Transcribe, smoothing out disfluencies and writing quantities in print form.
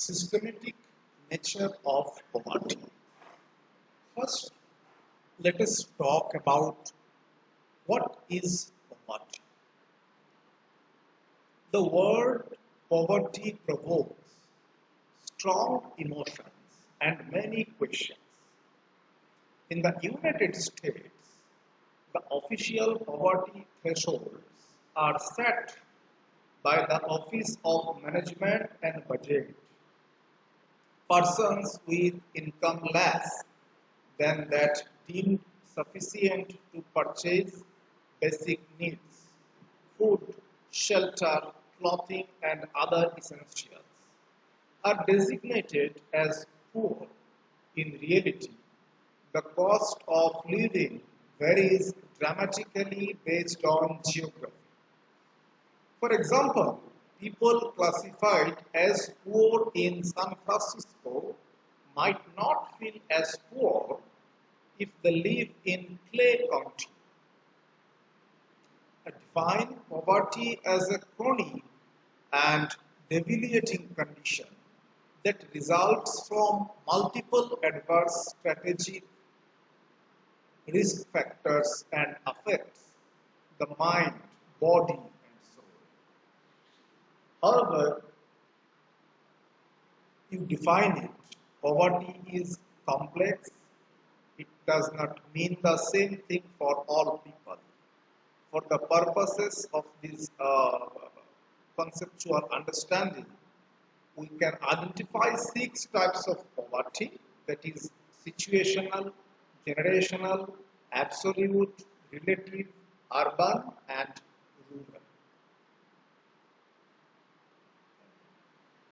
systematic nature of poverty. First, let us talk about what is poverty. The word poverty provokes strong emotions and many questions. In the United States, the official poverty thresholds are set by the Office of Management and Budget. Persons with income less than that deemed sufficient to purchase basic needs, food, shelter, clothing, and other essentials, are designated as poor. In reality, the cost of living varies dramatically based on geography. For example, people classified as poor in San Francisco might not feel as poor if they live in Clay County. I define poverty as a chronic and debilitating condition that results from multiple adverse strategic risk factors and affects the mind, body, and soul. However, you define it. Poverty is complex. It does not mean the same thing for all people. For the purposes of this conceptual understanding, we can identify 6 types of poverty, that is situational, generational, absolute, relative, urban, and